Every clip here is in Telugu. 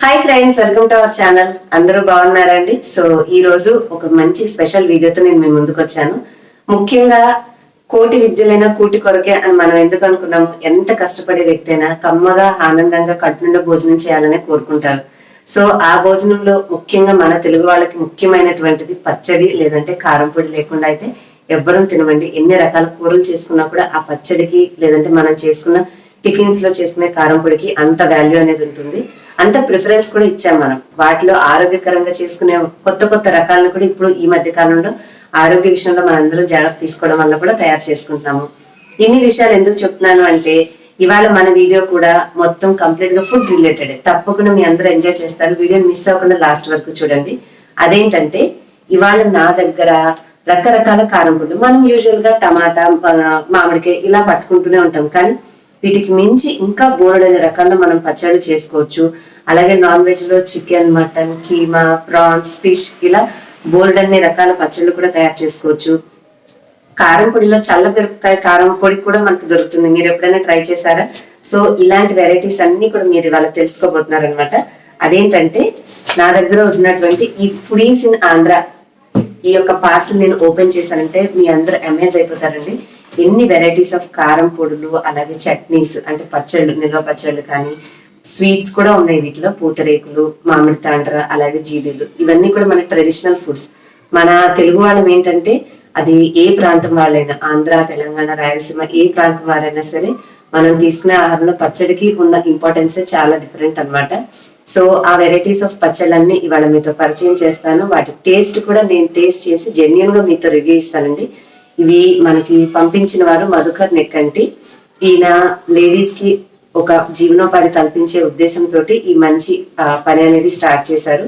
Hi friends, welcome to our channel. అందరూ బాగున్నారండి? సో ఈ రోజు ఒక మంచి స్పెషల్ వీడియోతో నేను మీ ముందుకు వచ్చాను. ముఖ్యంగా కోటి విద్యలైనా కూటి కొరకే అని మనం ఎందుకు అనుకున్నాము? ఎంత కష్టపడే వ్యక్తి అయినా కమ్మగా ఆనందంగా కడుపు నిండా భోజనం చేయాలనే కోరుకుంటారు. సో ఆ భోజనంలో ముఖ్యంగా మన తెలుగు వాళ్ళకి ముఖ్యమైనటువంటిది పచ్చడి, లేదంటే కారం పొడి లేకుండా అయితే ఎవ్వరూ తినమండి. ఎన్ని రకాల కూరలు చేసుకున్నా కూడా ఆ పచ్చడికి, లేదంటే మనం చేసుకున్న టిఫిన్స్ లో చేసుకునే కారం పొడికి అంత వాల్యూ అనేది ఉంటుంది. అంత ప్రిఫరెన్స్ కూడా ఇచ్చాం మనం. వాటిలో ఆరోగ్యకరంగా చేసుకునే కొత్త కొత్త రకాలను కూడా ఇప్పుడు ఈ మధ్య కాలంలో ఆరోగ్య విషయంలో మనందరం జాగ్రత్త తీసుకోవడం వల్ల కూడా తయారు చేసుకుంటున్నాము. ఇన్ని విషయాలు ఎందుకు చెప్తున్నాను అంటే, ఇవాళ మన వీడియో కూడా మొత్తం కంప్లీట్ గా ఫుడ్ రిలేటెడ్. తప్పకుండా మీ అందరూ ఎంజాయ్ చేస్తారు. వీడియో మిస్ అవ్వకుండా లాస్ట్ వరకు చూడండి. అదేంటంటే, ఇవాళ నా దగ్గర రకరకాల కారం పొడులు. మనం యూజువల్ గా టమాటా, మామిడికాయ ఇలా పట్టుకుంటూనే ఉంటాం. కానీ వీటికి మించి ఇంకా బోలెడైన రకాల్లో మనం పచ్చడి చేసుకోవచ్చు. అలాగే నాన్ వెజ్ లో chicken, mutton, keema, prawns, fish ఇలా బోల్డ్ రకాల పచ్చళ్ళు కూడా తయారు చేసుకోవచ్చు. కారం పొడిలో చల్లమిరపకాయ కారం పొడి కూడా మనకు దొరుకుతుంది. మీరు ఎప్పుడైనా ట్రై చేశారా? సో ఇలాంటి వెరైటీస్ అన్ని కూడా మీరు ఇవాళ తెలుసుకోబోతున్నారు అనమాట. అదేంటంటే, నా దగ్గర ఉన్నటువంటి ఈ ఫుడీస్ ఇన్ ఆంధ్ర ఈ యొక్క పార్సల్ నేను ఓపెన్ చేశానంటే మీ అందరూ అమేజ్ అయిపోతారండి. ఎన్ని వెరైటీస్ ఆఫ్ కారం పొడులు, అలాగే చట్నీస్ అంటే పచ్చళ్ళు, నిల్వ పచ్చళ్ళు కానీ స్వీట్స్ కూడా ఉన్నాయి. వీటిలో పూతరేకులు, మామిడి తాండ్ర, అలాగే జీడీలు, ఇవన్నీ కూడా మన ట్రెడిషనల్ ఫుడ్స్. మన తెలుగు వాళ్ళం ఏంటంటే, అది ఏ ప్రాంతం వాళ్ళైనా, ఆంధ్ర, తెలంగాణ, రాయలసీమ ఏ ప్రాంతం వారైనా సరే, మనం తీసుకునే ఆహారంలో పచ్చడికి ఉన్న ఇంపార్టెన్స్ చాలా డిఫరెంట్ అనమాట. సో ఆ వెరైటీస్ ఆఫ్ పచ్చళ్ళన్నీ ఇవాళ మీతో పరిచయం చేస్తాను. వాటి టేస్ట్ కూడా నేను టేస్ట్ చేసి జెన్యున్ గా మీతో రివ్యూ ఇస్తానండి. ఇవి మనకి పంపించిన వారు మధుకర్ నెక్కంటి. ఈయన లేడీస్ కి ఒక జీవనోపాధి కల్పించే ఉద్దేశంతో ఈ మంచి పని అనేది స్టార్ట్ చేశారు.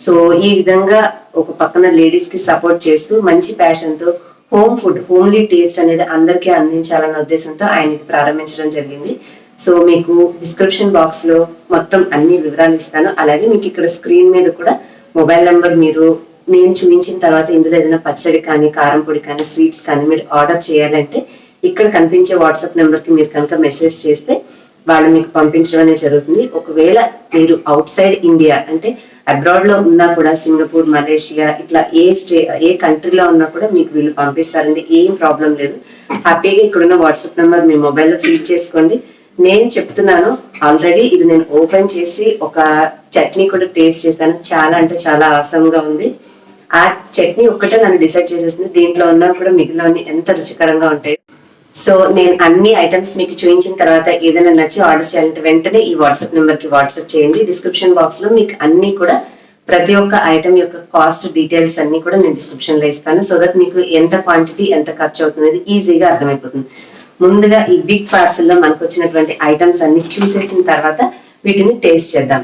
సో ఈ విధంగా ఒక పక్కన లేడీస్ కి సపోర్ట్ చేస్తూ మంచి ప్యాషన్ తో హోమ్ ఫుడ్, హోమ్లీ టేస్ట్ అనేది అందరికీ అందించాలన్న ఉద్దేశంతో ఆయన ప్రారంభించడం జరిగింది. సో మీకు డిస్క్రిప్షన్ బాక్స్ లో మొత్తం అన్ని వివరాలు ఇస్తాను. అలాగే మీకు ఇక్కడ స్క్రీన్ మీద కూడా మొబైల్ నెంబర్, మీరు నేను చూపించిన తర్వాత ఇందులో ఏదైనా పచ్చడి కానీ, కారం పొడి కానీ, స్వీట్స్ కానీ మీరు ఆర్డర్ చేయాలంటే ఇక్కడ కనిపించే వాట్సాప్ నెంబర్ కి మీరు కనుక మెసేజ్ చేస్తే వాళ్ళు మీకు పంపించడం అనేది జరుగుతుంది. ఒకవేళ మీరు అవుట్ సైడ్ ఇండియా అంటే అబ్రాడ్ లో ఉన్నా కూడా, సింగపూర్, మలేషియా ఇట్లా ఏ కంట్రీలో ఉన్నా కూడా మీకు వీళ్ళు పంపిస్తారండి. ఏం ప్రాబ్లం లేదు. హ్యాపీగా ఇక్కడున్న వాట్సాప్ నెంబర్ మీ మొబైల్లో ఫీడ్ చేసుకోండి. నేను చెప్తున్నాను, ఆల్రెడీ ఇది నేను ఓపెన్ చేసి ఒక చట్నీ కూడా టేస్ట్ చేశాను. చాలా అంటే చాలా అవసరంగా ఉంది. ఆ చట్నీ ఒక్కటే నన్ను డిసైడ్ చేసేసింది, దీంట్లో ఉన్నా కూడా మిగిలినవన్నీ ఎంత రుచికరంగా ఉంటాయి. సో నేను అన్ని ఐటమ్స్ మీకు చూపించిన తర్వాత ఏదైనా నచ్చి ఆర్డర్ చేయాలంటే వెంటనే ఈ వాట్సాప్ నెంబర్ కి వాట్సాప్ చేయండి. డిస్క్రిప్షన్ బాక్స్ లో మీకు అన్ని కూడా ప్రతి ఒక్క ఐటమ్ యొక్క కాస్ట్ డీటెయిల్స్ అన్ని కూడా నేను డిస్క్రిప్షన్ లో ఇస్తాను. సో దట్ మీకు ఎంత క్వాంటిటీ, ఎంత ఖర్చు అవుతుంది ఈజీగా అర్థమైపోతుంది. ముందుగా ఈ బిగ్ పార్సల్ లో మనకు వచ్చినటువంటి ఐటమ్స్ అన్ని చూసేసిన తర్వాత వీటిని టేస్ట్ చేద్దాం.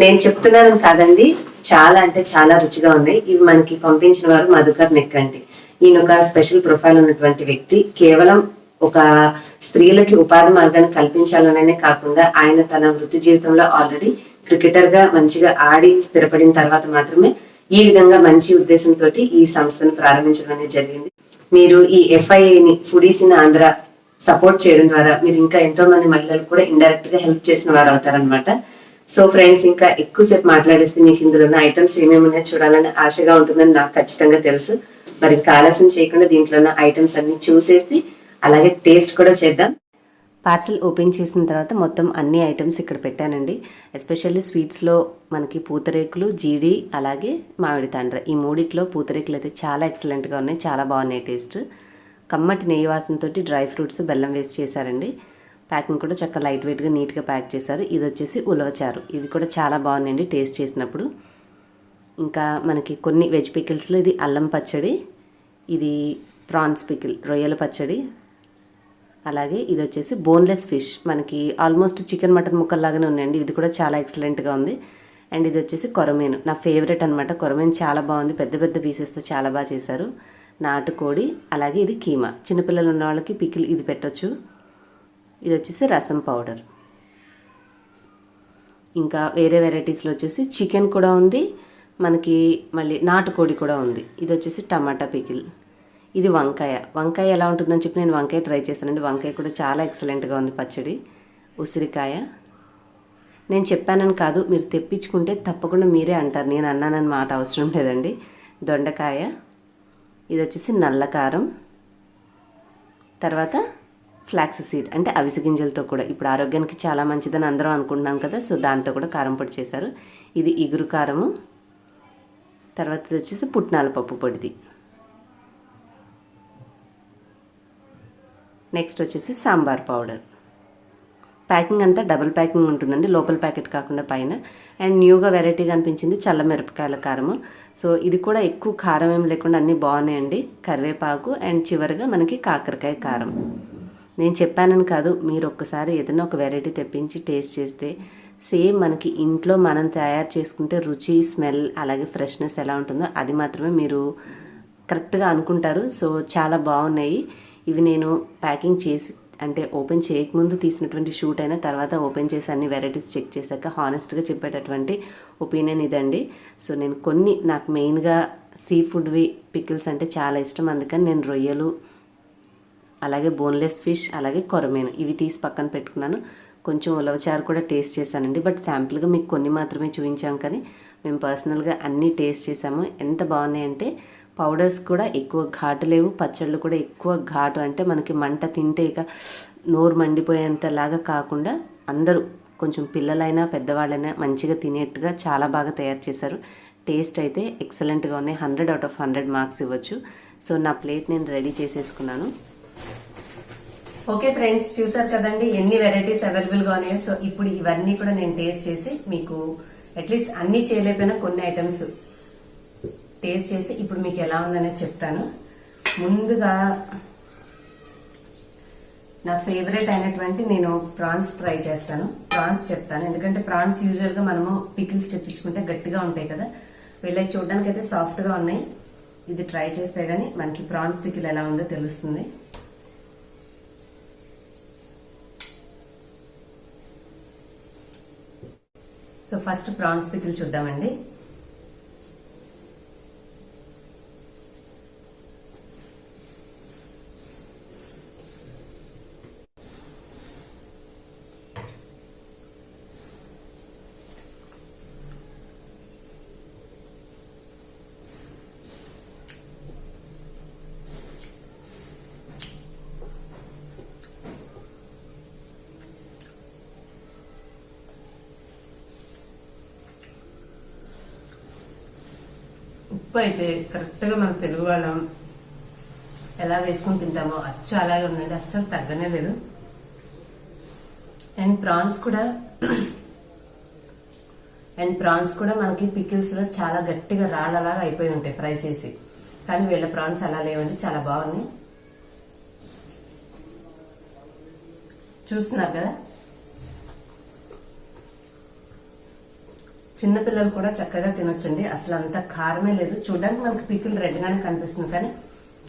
నేను చెప్తున్నాను కాదండి, చాలా అంటే చాలా రుచిగా ఉన్నాయి. ఇవి మనకి పంపించిన వారు మధుకర్ నెక్కంటి. ఈయన ఒక స్పెషల్ ప్రొఫైల్ ఉన్నటువంటి వ్యక్తి. కేవలం ఒక స్త్రీలకి ఉపాధి మార్గాన్ని కల్పించాలనే కాకుండా, ఆయన తన వృత్తి జీవితంలో ఆల్రెడీ క్రికెటర్ గా మంచిగా ఆడి స్థిరపడిన తర్వాత మాత్రమే ఈ విధంగా మంచి ఉద్దేశంతో ఈ సంస్థను ప్రారంభించడం అనేది జరిగింది. మీరు ఈ ఎఫ్ఐఏని, ఫుడీస్ ఇన్ ఆంధ్ర సపోర్ట్ చేయడం ద్వారా మీరు ఇంకా ఎంతో మంది మహిళలు కూడా ఇండైరెక్ట్ గా హెల్ప్ చేసిన వారు అవుతారనమాట. సో ఫ్రెండ్స్, ఇంకా ఎక్కువసేపు మాట్లాడేస్తే మీకు ఇందులో ఉన్న ఐటమ్స్ ఏమేమి ఉన్నాయో చూడాలని ఆశగా ఉంటుందని నాకు ఖచ్చితంగా తెలుసు. మరి ఇంకా ఆలస్యం చేయకుండా దీంట్లో ఉన్న ఐటమ్స్ అన్ని చూసేసి అలాగే టేస్ట్ కూడా చేద్దాం. పార్సల్ ఓపెన్ చేసిన తర్వాత మొత్తం అన్ని ఐటమ్స్ ఇక్కడ పెట్టానండి. ఎస్పెషల్లీ స్వీట్స్లో మనకి పూతరేకులు, జీడి, అలాగే మామిడి తాండ్ర, ఈ మూడిట్లో పూతరేకులు అయితే చాలా ఎక్సలెంట్గా ఉన్నాయి. చాలా బాగున్నాయి టేస్ట్. కమ్మటి నెయ్యి వాసనతో డ్రై ఫ్రూట్స్, బెల్లం వేసి చేశారండి. ప్యాకింగ్ కూడా చక్కగా లైట్ వెయిట్గా నీట్గా ప్యాక్ చేశారు. ఇది వచ్చేసి ఉలవచారు. ఇది కూడా చాలా బాగుందండి టేస్ట్ చేసినప్పుడు. ఇంకా మనకి కొన్ని వెజ్ పికిల్స్లో ఇది అల్లం పచ్చడి, ఇది ప్రాన్స్ పికిల్, రొయ్యల పచ్చడి, అలాగే ఇది వచ్చేసి బోన్లెస్ ఫిష్. మనకి ఆల్మోస్ట్ చికెన్, మటన్ ముక్కల్లాగానే ఉన్నాయండి. ఇది కూడా చాలా ఎక్సలెంట్గా ఉంది. అండ్ ఇది వచ్చేసి కొరమేను, నా ఫేవరెట్ అనమాట. కొరమేను చాలా బాగుంది, పెద్ద పెద్ద పీసెస్తో చాలా బాగా చేశారు. నాటుకోడి, అలాగే ఇది కీమా. చిన్నపిల్లలు ఉన్న వాళ్ళకి పికిల్ ఇది పెట్టొచ్చు. ఇది వచ్చేసి రసం పౌడర్. ఇంకా వేరే వెరైటీస్లో వచ్చేసి చికెన్ కూడా ఉంది, మనకి మళ్ళీ నాటుకోడి కూడా ఉంది. ఇది వచ్చేసి టమాటా పికిల్. ఇది వంకాయ. వంకాయ ఎలా ఉంటుందని చెప్పి నేను వంకాయ ట్రై చేశానండి. వంకాయ కూడా చాలా ఎక్సలెంట్గా ఉంది పచ్చడి. ఉసిరికాయ, నేను చెప్పానని కాదు, మీరు తెప్పించుకుంటే తప్పకుండా మీరే అంటారు నేను అన్నానని మాట అవసరం లేదండి. దొండకాయ, ఇది వచ్చేసి నల్ల కారం, తర్వాత ఫ్లాక్స్ సీడ్ అంటే అవిసె గింజలతో కూడా ఇప్పుడు ఆరోగ్యానికి చాలా మంచిదని అందరం అనుకుంటున్నాం కదా, సో దాంతో కూడా కారం పొడి చేశారు. ఇది ఇగురు కారము, తర్వాత ఇది వచ్చేసి పుట్నాల పప్పు పొడిది. నెక్స్ట్ వచ్చేసి సాంబార్ పౌడర్. ప్యాకింగ్ అంతా డబుల్ ప్యాకింగ్ ఉంటుందండి, లోపల ప్యాకెట్ కాకుండా పైన. అండ్ న్యూగా వెరైటీగా అనిపించింది చల్ల మిరపకాయల కారము. సో ఇది కూడా ఎక్కువ కారం ఏం లేకుండా అన్నీ బాగున్నాయండి. కరివేపాకు అండ్ చివరిగా మనకి కాకరకాయ కారం. నేను చెప్పానని కాదు, మీరు ఒక్కసారి ఏదైనా ఒక వెరైటీ తెప్పించి టేస్ట్ చేస్తే సేమ్ మనకి ఇంట్లో మనం తయారు చేసుకుంటే రుచి, స్మెల్, అలాగే ఫ్రెష్నెస్ ఎలా ఉంటుందో అది మాత్రమే మీరు కరెక్ట్గా అనుకుంటారు. సో చాలా బాగున్నాయి ఇవి. నేను ప్యాకింగ్ చేసి అంటే ఓపెన్ చేయకముందు తీసినటువంటి షూట్ అయినా తర్వాత ఓపెన్ చేసి అన్ని వెరైటీస్ చెక్ చేశాక హానెస్ట్గా చెప్పేటటువంటి ఒపీనియన్ ఇదండి. సో నేను కొన్ని నాకు మెయిన్గా సీ ఫుడ్వి పికిల్స్ అంటే చాలా ఇష్టం, అందుకని నేను రొయ్యలు, అలాగే బోన్లెస్ ఫిష్, అలాగే కొరమేను ఇవి తీసి పక్కన పెట్టుకున్నాను. కొంచెం ఉలవచారు కూడా టేస్ట్ చేశానండి, బట్ శాంపుల్గా మీకు కొన్ని మాత్రమే చూపించాం, కానీ మేము పర్సనల్గా అన్నీ టేస్ట్ చేసాము. ఎంత బాగున్నాయంటే పౌడర్స్ కూడా ఎక్కువ ఘాటు లేవు, పచ్చళ్ళు కూడా ఎక్కువ ఘాటు అంటే మనకి మంట తింటే ఇక నోరు మండిపోయేంతలాగా కాకుండా అందరూ కొంచెం పిల్లలైనా పెద్దవాళ్ళైనా మంచిగా తినేట్టుగా చాలా బాగా తయారు చేశారు. టేస్ట్ అయితే ఎక్సలెంట్గా ఉన్నాయి. 100/100 మార్క్స్ ఇవ్వచ్చు. సో నా ప్లేట్ నేను రెడీ చేసేసుకున్నాను. ఓకే ఫ్రెండ్స్, చూసారు కదండి ఎన్ని వెరైటీస్ అవైలబుల్గా ఉన్నాయో. సో ఇప్పుడు ఇవన్నీ కూడా నేను టేస్ట్ చేసి మీకు అట్లీస్ట్ అన్నీ చేయలేకపోయినా కొన్ని ఐటమ్స్ టేస్ట్ చేసి ఇప్పుడు మీకు ఎలా ఉందనేది చెప్తాను. ముందుగా నా ఫేవరెట్ అయినటువంటి నేను ప్రాన్స్ ట్రై చేస్తాను. ప్రాన్స్ చెప్తాను, ఎందుకంటే ప్రాన్స్ యూజువల్గా మనము పికిల్స్ తెప్పించుకుంటే గట్టిగా ఉంటాయి కదా, వీళ్ళకి చూడడానికి అయితే సాఫ్ట్గా ఉన్నాయి. ఇది ట్రై చేస్తే కానీ మనకి ప్రాన్స్ పికిల్ ఎలా ఉందో తెలుస్తుంది. సో ఫస్ట్ ప్రాన్స్ పికిల్ చూద్దామండి. ఉప్పు అయితే కరెక్ట్గా మన తెలుగు వాళ్ళం ఎలా వేసుకుని తింటామో అచ్చు అలాగే ఉందండి, అస్సలు తగ్గనే లేదు. అండ్ ప్రాన్స్ కూడా మనకి పికిల్స్లో చాలా గట్టిగా రాళ్ళలాగా అయిపోయి ఉంటాయి ఫ్రై చేసి, కానీ వీళ్ళ ప్రాన్స్ అలా లేవండి, చాలా బాగున్నాయి. చూస్తున్నారు కదా, చిన్నపిల్లలు కూడా చక్కగా తినొచ్చండి. అసలు అంత కారమే లేదు. చూడడానికి మనకి పికిల్ రెడ్గానే కనిపిస్తుంది, కానీ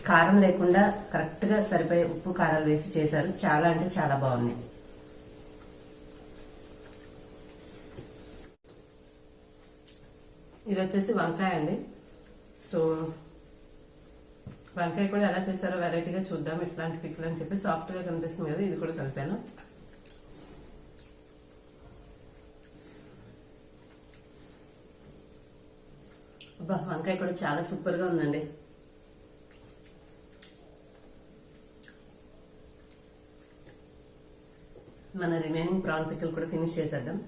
కారం లేకుండా కరెక్ట్గా సరిపోయే ఉప్పు కారాలు వేసి చేశారు. చాలా అంటే చాలా బాగున్నాయి. ఇది వచ్చేసి వంకాయ అండి. సో వంకాయ కూడా ఎలా చేశారో వెరైటీగా చూద్దాం. ఇట్లాంటి పికిల్ అని చెప్పి సాఫ్ట్గా కనిపిస్తుంది కదా, ఇది కూడా కలిపాను. అబ్బా, వంకాయ కూడా చాలా సూపర్గా ఉందండి. మన రిమైనింగ్ ప్రాన్ పికిల్ కూడా ఫినిష్ చేసేద్దాం.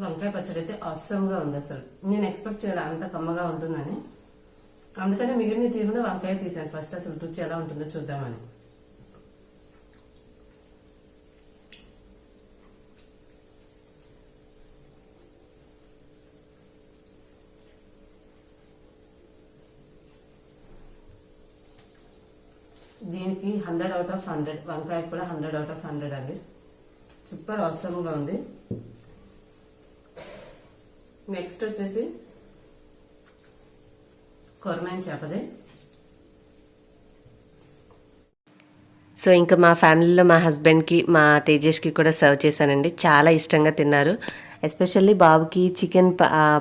వంకాయ పచ్చడి అయితే అవసరంగా ఉంది. అసలు నేను ఎక్స్పెక్ట్ చేయాలి అంత కమ్మగా ఉంటుందని, అందుకనే మిగిలిన తీరున వంకాయ తీసాను ఫస్ట్, అసలు రుచి ఎలా ఉంటుందో చూద్దామని. దీనికి 100/100, వంకాయ కూడా 100/100 అండి. సూపర్ అవసరంగా ఉంది. నెక్స్ట్ వచ్చేసి కొరమేను చేపదే. సో ఇంకా మా ఫ్యామిలీలో మా హస్బెండ్కి, మా తేజస్కి కూడా సర్వ్ చేశానండి. చాలా ఇష్టంగా తిన్నారు. ఎస్పెషల్లీ బాబుకి చికెన్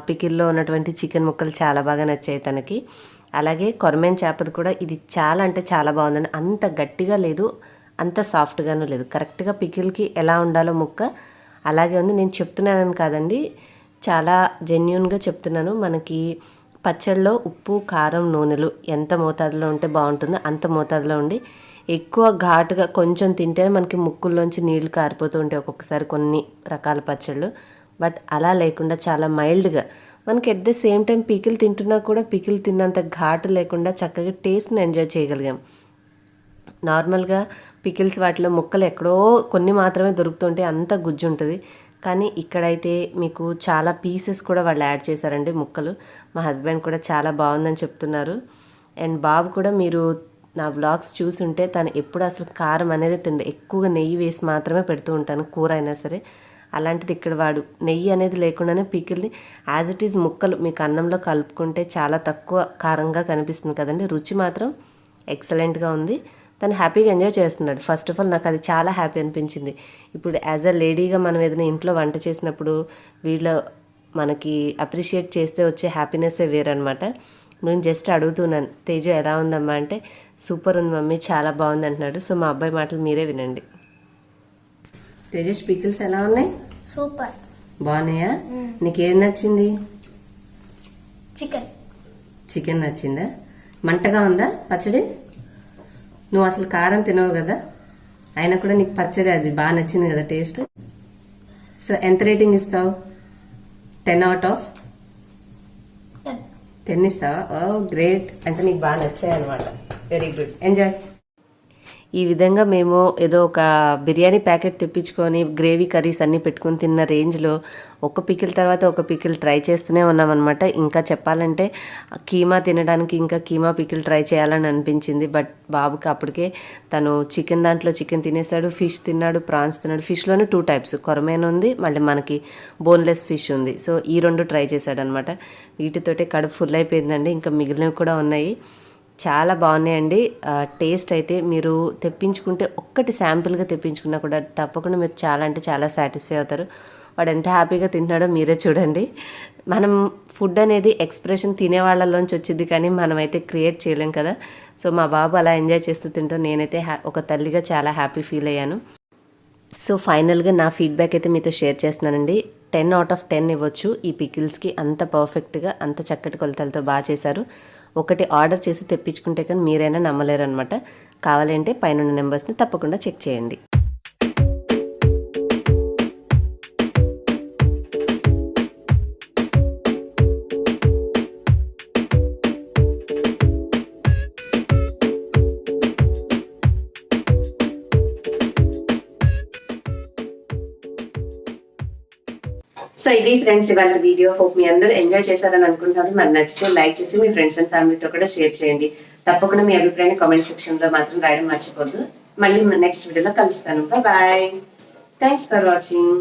పికిల్లో ఉన్నటువంటి చికెన్ ముక్కలు చాలా బాగా నచ్చాయి తనకి. అలాగే కొరమేను చేపది కూడా ఇది చాలా అంటే చాలా బాగుందండి. అంత గట్టిగా లేదు, అంత సాఫ్ట్గానూ లేదు. కరెక్ట్గా పికిల్కి ఎలా ఉండాలో ముక్క అలాగే ఉంది. నేను చెప్తున్నానని కాదండి, చాలా జెన్యూన్గా చెప్తున్నాను. మనకి పచ్చడిలో ఉప్పు, కారం, నూనెలు ఎంత మోతాదులో ఉంటే బాగుంటుందో అంత మోతాదులో ఉండి, ఎక్కువ ఘాటుగా కొంచెం తింటేనే మనకి ముక్కుల్లోంచి నీళ్లు కారిపోతూ ఉంటాయి ఒక్కొక్కసారి కొన్ని రకాల పచ్చళ్ళు. బట్ అలా లేకుండా చాలా మైల్డ్గా మనకి at the same time pickle తింటున్నా కూడా పికిల్ తిన్నంత ఘాటు లేకుండా చక్కగా టేస్ట్ని ఎంజాయ్ చేయగలిగాం. నార్మల్గా పికిల్స్ వాటిలో ముక్కలు ఎక్కడో కొన్ని మాత్రమే దొరుకుతుంటే అంత గుజ్జు ఉంటుంది. కానీ ఇక్కడైతే మీకు చాలా పీసెస్ కూడా వాళ్ళు యాడ్ చేశారండి ముక్కలు. మా హస్బెండ్ కూడా చాలా బాగుందని చెప్తున్నారు. అండ్ బాబు కూడా మీరు నా వ్లాగ్స్ చూసుంటే తను ఎప్పుడు అసలు కారం అనేది ఎక్కువగా నెయ్యి వేసి మాత్రమే పెడుతూ ఉంటాను కూర అయినా సరే. అలాంటిది ఇక్కడ వాడు నెయ్యి అనేది లేకుండానే పికిల్ని యాజ్ ఇట్ ఈజ్ ముక్కలు మీకు అన్నంలో కలుపుకుంటే చాలా తక్కువ కారంగా కనిపిస్తుంది కదండి. రుచి మాత్రం ఎక్సలెంట్గా ఉంది. తను హ్యాపీగా ఎంజాయ్ చేస్తున్నాడు. ఫస్ట్ ఆఫ్ ఆల్ నాకు అది చాలా హ్యాపీ అనిపించింది. ఇప్పుడు యాజ్ అ లేడీగా మనం ఏదైనా ఇంట్లో వంట చేసినప్పుడు వీళ్ళు మనకి అప్రిషియేట్ చేస్తే వచ్చే హ్యాపీనెస్సే వేరనమాట. నేను జస్ట్ అడుగుతున్నాను, తేజు ఎలా ఉందమ్మా అంటే, సూపర్ ఉంది మమ్మీ, చాలా బాగుంది అంటున్నాడు. సో మా అబ్బాయి మాటలు మీరే వినండి. తేజస్ పికిల్స్ ఎలా ఉన్నాయి? సూపర్. బాగున్నాయా? నీకేం నచ్చింది? చికెన్ నచ్చిందా? మంటగా ఉందా పచ్చడి? నువ్వు అసలు కారం తినవు కదా, అయినా కూడా నీకు పచ్చడి అది బాగా నచ్చింది కదా టేస్ట్. సో ఎంత రేటింగ్ ఇస్తావు? 10 out of 10 ఇస్తావా? ఓ గ్రేట్, అంటే నీకు బాగా నచ్చాయి అనమాట. Very good, enjoy. ఈ విధంగా మేము ఏదో ఒక బిర్యానీ ప్యాకెట్ తెప్పించుకొని గ్రేవీ కర్రీస్ అన్నీ పెట్టుకొని తిన్న రేంజ్లో ఒక పికిల్ తర్వాత ఒక పికిల్ ట్రై చేస్తూనే ఉన్నామన్నమాట. ఇంకా చెప్పాలంటే కీమా తినడానికి ఇంకా కీమా పికిల్ ట్రై చేయాలని అనిపించింది. బట్ బాబుకి అప్పటికే తను చికెన్ దాంట్లో చికెన్ తినేసాడు, ఫిష్ తిన్నాడు, ప్రాన్స్ తిన్నాడు. ఫిష్లోనే 2 types, కొరమేన్ ఉంది, మళ్ళీ మనకి బోన్లెస్ ఫిష్ ఉంది. సో ఈ 2 ట్రై చేశాడనమాట. వీటితోటే కడుపు ఫుల్ అయిపోయిందండి. ఇంకా మిగిలినవి కూడా ఉన్నాయి. చాలా బాగున్నాయండి. టేస్ట్ అయితే మీరు తెప్పించుకుంటే ఒక్కటి శాంపుల్గా తెప్పించుకున్నా కూడా తప్పకుండా మీరు చాలా అంటే చాలా సాటిస్ఫై అవుతారు. వాడు ఎంత హ్యాపీగా తింటున్నాడో మీరే చూడండి. మనం ఫుడ్ అనేది ఎక్స్ప్రెషన్ తినేవాళ్ళలోంచి వచ్చింది, కానీ మనమైతే క్రియేట్ చేయలేం కదా. సో మా బాబు అలా ఎంజాయ్ చేస్తూ తింటూ నేనైతే ఒక తల్లిగా చాలా హ్యాపీ ఫీల్ అయ్యాను. సో ఫైనల్గా నా ఫీడ్బ్యాక్ అయితే మీతో షేర్ చేస్తున్నానండి. 10 out of 10 ఇవ్వచ్చు ఈ పికిల్స్కి. అంత పర్ఫెక్ట్గా అంత చక్కటి కొలతలతో బాగా చేశారు. ఒకటి ఆర్డర్ చేసి తెప్పించుకుంటే కానీ మీరైనా నమ్మలేరు అనమాట. కావాలంటే పైన నెంబర్స్ని తప్పకుండా చెక్ చేయండి. సో ఇది ఫ్రెండ్స్ ఇవాళ వీడియో. హోప్ మీ అందరూ ఎంజాయ్ చేశారని అనుకుంటున్నాను. మరి నచ్చితే లైక్ చేసి మీ ఫ్రెండ్స్ అండ్ ఫ్యామిలీతో కూడా షేర్ చేయండి. తప్పకుండా మీ అభిప్రాయాన్ని కామెంట్ సెక్షన్ లో మాత్రం రాయడం మర్చిపోద్దు. మళ్ళీ నెక్స్ట్ వీడియోలో కలుస్తాను. బాయ్. Thanks for watching.